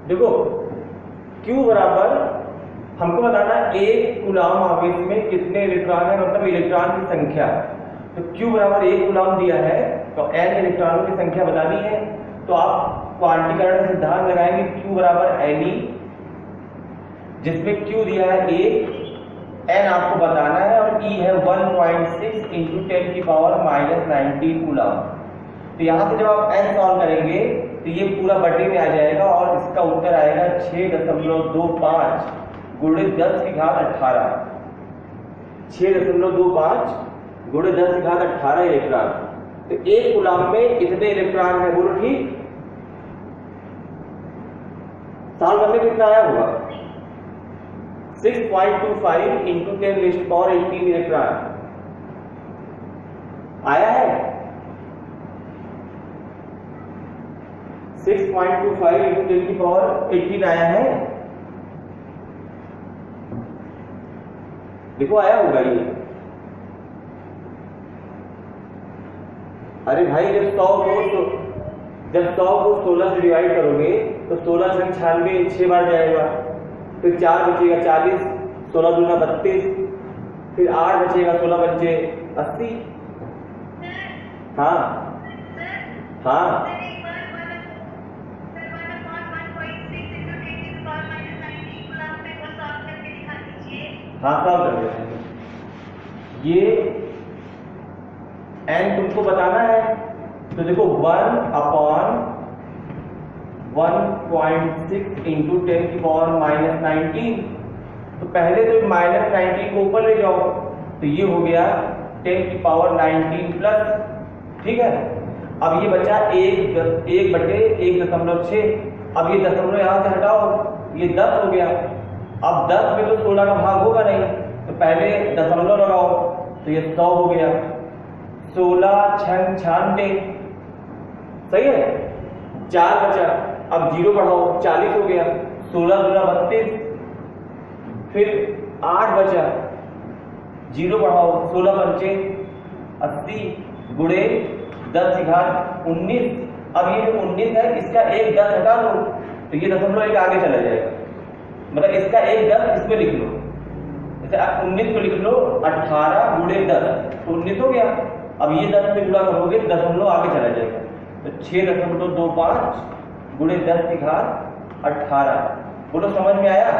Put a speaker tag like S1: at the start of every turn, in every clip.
S1: देखो Q बराबर हमको बताना एक कूलाम आवेश में कितने इलेक्ट्रॉन है, मतलब इलेक्ट्रॉन की संख्या। तो Q बराबर एक कूलाम दिया है तो n इलेक्ट्रॉनों की संख्या बतानी है। तो आप क्वांटीकरण सिद्धांत लगाएंगे Q बराबर Ne, जिसमें Q दिया है 1, n आपको बताना है और E है 1.6 इंटू 10 की पावर -19 कूलाम। तो यहाँ से जब आप n सॉल्व करेंगे तो ये पूरा बटे में आ जाएगा और इसका उत्तर आएगा 6.25 गुणे 10 की घात 18। 6.25 गुणे 10 की घात 18 इलेक्ट्रॉन। तो एक कूलाम में कितने इलेक्ट्रॉन है, बोलो ठीक। सॉल्व करने कितना आया होगा? 6.25 इंटू 10⁻18 इलेक्ट्रॉन आया है। 6.25 इंटू 10⁻18 आया है। देखो आया होगा ये। अरे भाई जब 100 को 16 से डिवाइड करोगे तो 16 से 96 6 बार जाएगा, फिर 4 बचेगा 40, 16 दूना 32, फिर 8 बचेगा 16 बचे 80। हाँ हाँ हाँ सॉल्व कर देते हैं। ये n तुमको बताना है तो देखो 1/1.6 इंटू 10 की पावर -19। तो पहले तो -19 को ऊपर ले जाओ तो ये हो गया 10 की पावर 19 प्लस, ठीक है। अब ये बचा 1/1.6। अब ये दशमलव यहाँ से हटाओ, ये 10 हो गया। अब 10 में तो 16 का भाग होगा नहीं, तो पहले दशमलव लगाओ तो ये 100 हो गया। 16 6 96, सही है। 4 बचा, अब 0 बढ़ाओ 40 हो गया। 16 दूना 32, फिर 8 बचा, 0 बढ़ाओ 16 पंचे 80 गुणे 10 की घात 19। अब ये जो 19 है इसका एक 10 हटा दो तो ये दशमलव एक आगे चला जाएगा, मतलब इसका एक 10 इसमें लिख लो। जैसे 19 को लिख लो 18 गुणे 10 तो 19 हो गया। अब ये 10 से गुणा करोगे दशमलव आगे चला जाएगा, तो 6.25 गुणे 10 की घात 18। बोलो समझ में आया?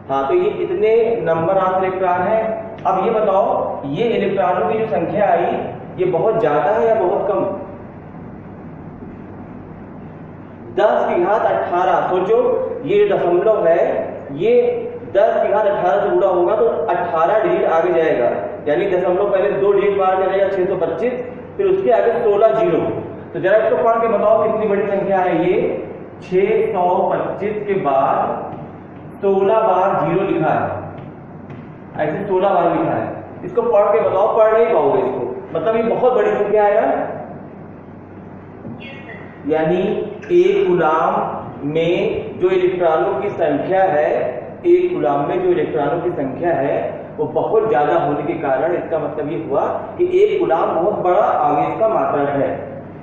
S1: हाँ, तो ये कितने नंबर ऑफ इलेक्ट्रॉन है। अब ये बताओ ये इलेक्ट्रॉनों की जो संख्या आई ये बहुत ज्यादा है या बहुत कम? 10 की घात 18। सोचो ये जो दशमलव है ये 10 की घात 18 से गुणा होगा तो 18 डिजिट आगे जाएगा, यानी दशमलव पहले 2 डिजिट बाहर चलेगा 625, फिर उसके आगे 16 जीरो। तो जरा इसको पढ़ के बताओ कितनी बड़ी संख्या है ये। 625 के बाद 16 बार 0 लिखा है, ऐसे 16 बार लिखा है। इसको पढ़ के बताओ, पढ़ नहीं पाओगे इसको, मतलब ये बहुत बड़ी संख्या है ना। यानी एक कूलाम में जो इलेक्ट्रॉनों की संख्या है, एक कूलाम में जो इलेक्ट्रॉनों की संख्या है वो बहुत ज्यादा होने के कारण इसका मतलब ये हुआ कि एक कूलाम बहुत बड़ा आवेश का मात्रक है।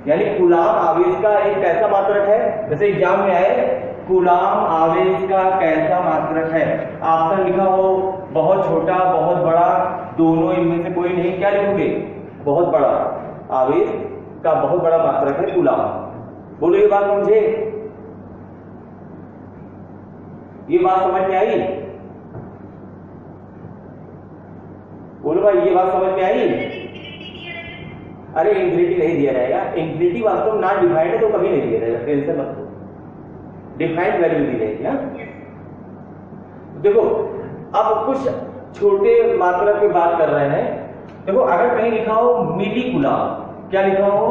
S1: यानी कूलाम आवेश का एक कैसा मात्रक है, जैसे एग्जाम में आए कूलाम आवेश का कैसा मात्रक है, ऑप्शन लिखा हो बहुत छोटा बहुत बड़ा, दोनों इनमें से कोई नहीं, क्या लिखोगे? बहुत बड़ा। आवेश का बहुत बड़ा मात्रक है कूलाम। बोलो ये बात समझे? ये बात समझ में आई? बोलो भाई ये बात समझ में आई? अरे इंफिनिटी नहीं दिया जाएगा, इंफिनिटी वास्तव में नॉट डिफाइंड है तो कभी नहीं दिया जाएगा, टेंशन मत लो, डिफाइंड वैल्यू दी जाएगी ना। देखो अब कुछ छोटे मात्रक की बात कर रहे हैं। देखो अगर कहीं लिखा हो मिली कूलाम, क्या लिखा हो?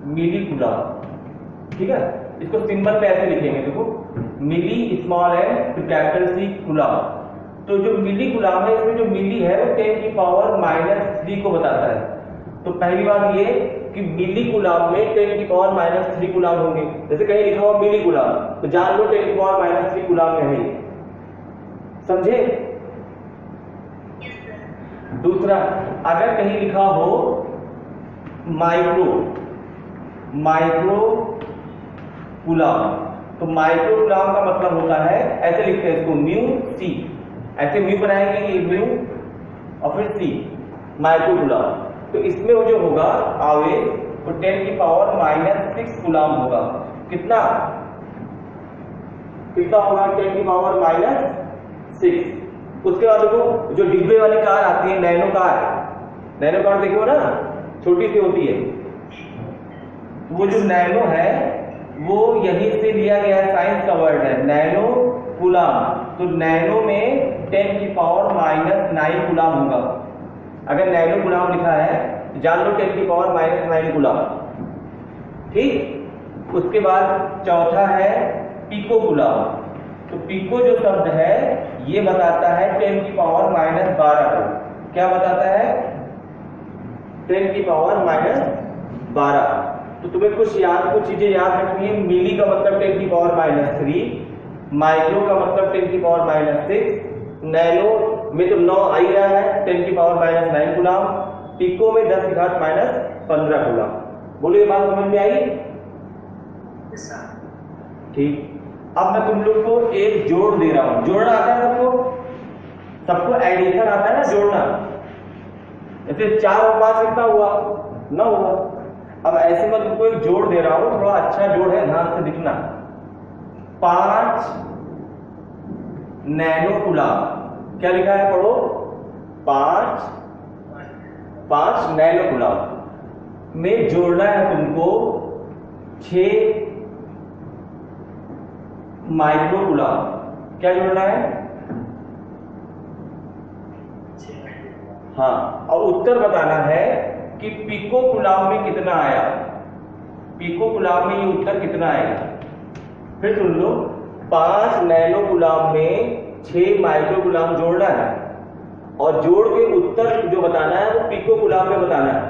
S1: मिली कूलाम, ठीक है। इसको सिंबल पे ऐसे लिखेंगे, देखो milli small m to capital C coulomb. तो जो मिली कूलाम है इसमें जो मिली है वो 10 की पावर -3 को बताता है। तो पहली बात ये कि मिली कूलाम में 10 की पावर -3 कूलाम होंगे। जैसे कहीं लिखा हुआ मिली कूलाम तो जान लो 10 की पावर -3 कूलाम में है, समझे? दूसरा, अगर कहीं लिखा हो माइक्रो, माइक्रो कूलाम। तो माइक्रो कूलाम का मतलब होता है, ऐसे लिखते हैं इसको म्यू सी, ऐसे म्यू बनाएंगे ये म्यू और फिर सी, माइक्रो कूलाम। तो इसमें वो जो होगा आवेश वो 10 की पावर -6 कूलाम होगा। कितना कितना होगा? 10 की पावर -6। उसके बाद देखो जो डिब्बे वाली कार आती है, नैनो कार देखो ना, छोटी सी होती है, वो जो नैनो है वो यहीं से लिया गया है, साइंस का वर्ड है नैनो कूलाम। तो नैनो में 10 की पावर -9 कूलाम होगा। अगर नैनो कूलाम लिखा है तो जान लो 10 की पावर -9 कूलाम। ठीक। उसके बाद चौथा है पिको कूलाम। तो पिको जो शब्द है ये बताता है 10 की पावर -12 को। क्या बताता है? 10 की पावर -12। तो तुम्हें कुछ चीजें याद रखनी है। मिली का मतलब 10 की पावर -3, माइक्रो का मतलब 10 की पावर -6, नैनो में तो 9 आ ही रहा है, 10 की पावर -9 कूलाम, पिको में 10 की घात -15 कूलाम। बोलो ये बात समझ में आई? ठीक। अब मैं तुम लोग को एक जोड़ दे रहा हूं। जोड़ना आता है सबको एडिशन आता है ना, जोड़ना। जैसे 4 और 5 कितना हुआ? 9 हुआ। अब ऐसे मैं तुमको एक जोड़ दे रहा हूं, थोड़ा अच्छा जोड़ है, ध्यान से दिखना। 5 नैनो कूलाम। क्या लिखा है? पढ़ो। 5 नैनो कूलाम में जोड़ना है तुमको 6 माइक्रो कूलाम। क्या जोड़ना है? हाँ। और उत्तर बताना है कि पिको कूलाम में कितना आया। पिको कूलाम में ये उत्तर कितना आएगा? फिर सुन लो, 5 नैनो कूलाम में 6 माइक्रो कूलाम जोड़ना है और जोड़ के उत्तर जो बताना है वो पिको कूलाम में बताना है।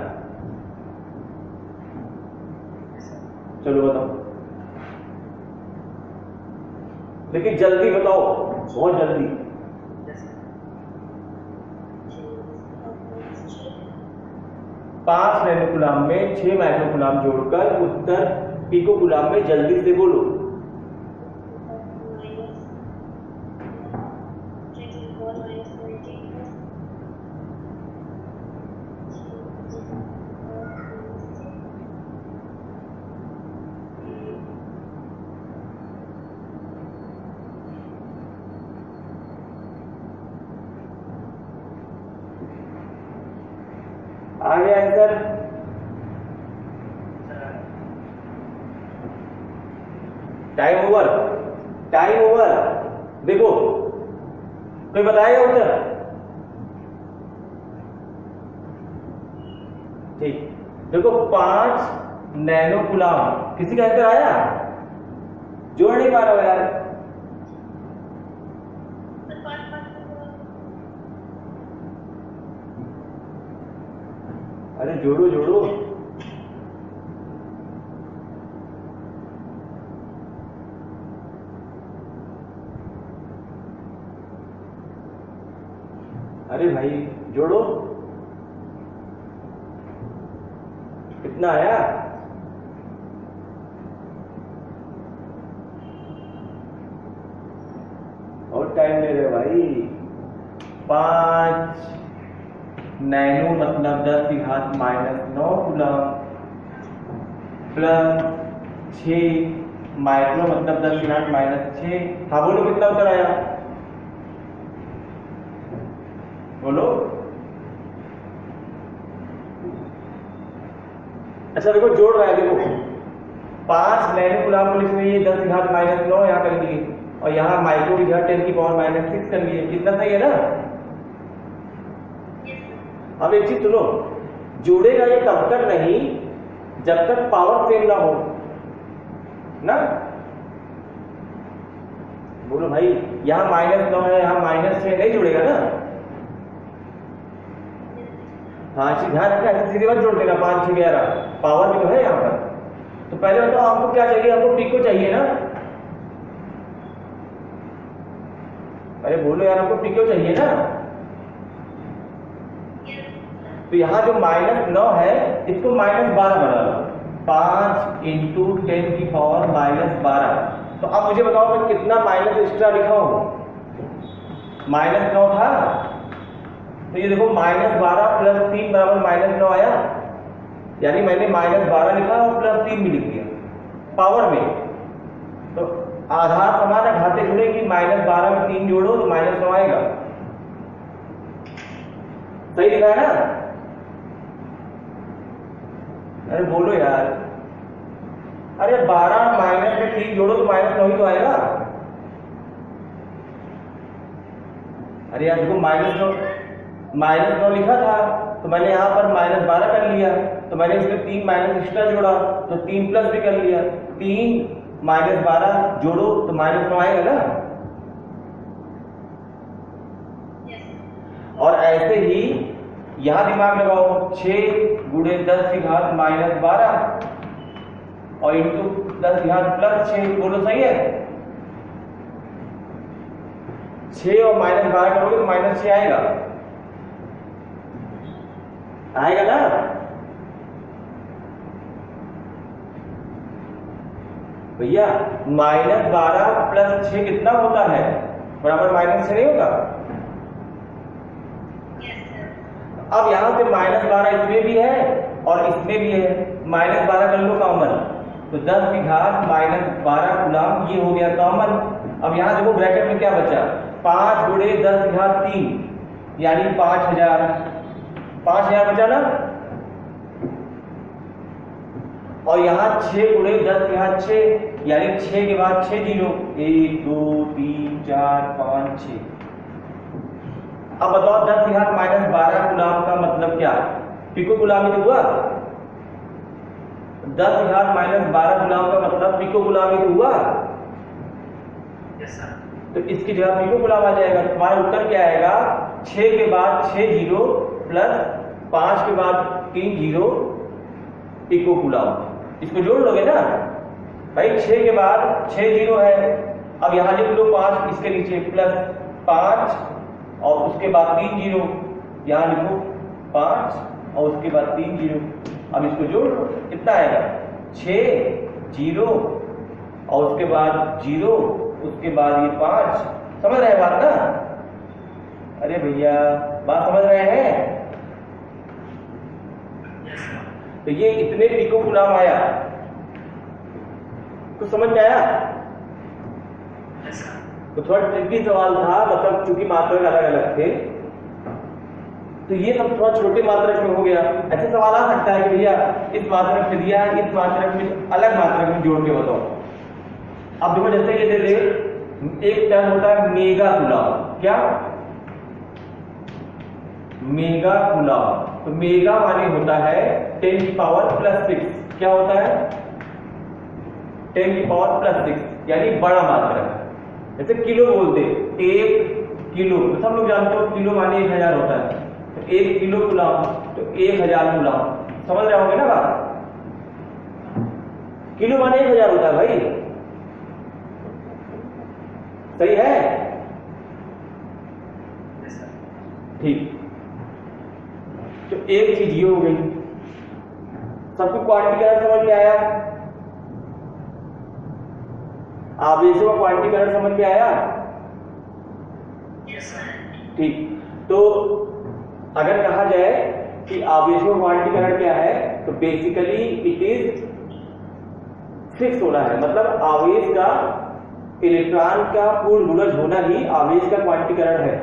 S1: चलो बताओ, लेकिन जल्दी बताओ, बहुत जल्दी। 5 नैनो कूलाम में 6 माइक्रो कूलाम जोड़कर उत्तर पिको कूलाम में जल्दी से बोलो। आ गया answer? Time over, time over. देखो कोई बताएगा उत्तर? ठीक। देखो 5 नैनो कूलाम, किसी का आंसर आया? जोड़ नहीं पा रहा हो यार। अरे जोड़ो जोड़ो। अरे भाई जोड़ो। कितना आया? और टाइम ले रहे भाई। 5 नैनो मतलब 10 की घात -9 कूलाम प्लस 6 माइक्रो मतलब 10 की घात -6। हाँ बोलो कितना उत्तर आया? बोलो। अच्छा देखो जोड़ रहा है। देखो 5 नैनो कूलाम को लिखने ये 10 की घात -9 यहाँ कर लिए और यहाँ माइक्रो की घात 10 की पावर -6 कर लिए। कितना सही है ना? अब एक चीज सुनो, जोड़ेगा ये तब तक नहीं जब तक पावर सेम ना हो ना। बोलो भाई, यहाँ -9 है, यहाँ -6, नहीं जुड़ेगा ना। हाँ ध्यान रखना, ऐसे सीधे मत जोड़ देना। 5 6 11 पावर भी तो है यहाँ पर। तो पहले बताओ आपको क्या चाहिए? आपको पिको चाहिए ना? अरे बोलो यार, आपको पिको चाहिए ना? तो यहाँ जो -9 है इसको -12 बना लो। 5 इंटू 10⁻⁻12। तो अब मुझे बताओ मैं कितना माइनस एक्स्ट्रा लिखा हूं। -9 था, तो ये देखो -12 + 3 बराबर -9 आया, यानी मैंने -12 लिखा और +3 भी लिख दिया पावर में। तो आधार समान है, घाते जुड़े कि -12 में 3 जोड़ो तो -9 आएगा। सही लिखा है ना? अरे बोलो यार, अरे 12 माइनस में 3 जोड़ो तो -9 ही तो आएगा। अरे यार देखो -9 लिखा था, तो मैंने यहाँ पर -12 कर लिया, तो मैंने इसमें 3 माइनस एक्स्ट्रा जोड़ा तो 3 प्लस भी कर लिया। 3 -12 जोड़ो तो -9 आएगा ना। और ऐसे ही यहां दिमाग लगाओ, 6 × 10⁻⁻12 और इंटू 10⁻+6, बोलो सही है? 6 और -12 करोगे तो -6 आएगा, आएगा ना? भैया -12 + 6 कितना होता है? बराबर -6 नहीं होता? अब यहां से -12 इसमें भी है और इसमें भी है, -12 कर लो कॉमन, तो 10⁻⁻12 गुलाम ये हो गया कॉमन। अब यहां देखो ब्रैकेट में क्या बचा, 5 × 10⁻³ यानी 5000, 5000 बचा ना। और यहाँ 6 × 10⁻6 यानी 6 के बाद 6 जीरो, 1 2 3 4 5 6। अब बताओ 10⁻⁻12 गुलाम का मतलब क्या? पिको गुलामी तो हुआ। 10⁻⁻12 गुलाम का मतलब पिको गुलामी तो हुआ। तो इसकी जगह पिको गुलाम आ जाएगा। तुम्हारा उत्तर क्या आएगा? 6 के बाद 6 जीरो प्लस 5 के बाद 3 जीरो पिको गुलाम। इसको जोड़ लोगे ना भाई, 6 के बाद 6 जीरो है। अब यहां लिख लो 5 इसके नीचे प्लस 5 और उसके बाद 3 जीरो, यहां लिखो 5 और उसके बाद 3 जीरो। अब इसको जोड़ लो, कितना आएगा? 6 जीरो और उसके बाद जीरो, उसके बाद ये 5। समझ रहे हैं बात ना? अरे भैया बात समझ रहे हैं? तो ये इतने पिको गुलाम आया, कुछ समझ में आया? तो थोड़ा ट्रिकी सवाल था, मतलब चूंकि मात्रक अलग अलग थे, तो ये सब थोड़ा छोटे मात्रक में हो गया। ऐसे सवाल आ सकता है कि भैया इस मात्रक में दिया है, इस मात्रक में अलग मात्रक में जोड़ के बताओ। अब देखो जैसे ये दे दे, एक टर्म होता है मेगा गुलाम। क्या? मेगा गुलाम। तो मेगा माने होता है 10⁻+6। क्या होता है? 10⁻+6 यानी बड़ा मात्रक। जैसे किलो बोलते, 1 किलो, तो सब लोग जानते हो किलो माने 1000 होता है। तो 1 किलो गुलाम तो 1000 गुलाम। समझ रहे होंगे ना बात? किलो माने 1000 होता है भाई, सही है? ठीक। तो एक चीज ये हो गई, सबको क्वांटिटीकरण समझ में आया? आवेशों का क्वांटिटीकरण समझ में आया? ठीक। तो अगर कहा जाए कि आवेशों का क्वांटिटीकरण क्या है, तो बेसिकली इट इज फिक्स होना है। मतलब आवेश का इलेक्ट्रॉन का पूर्ण गुणज होना ही आवेश का क्वांटिटीकरण है।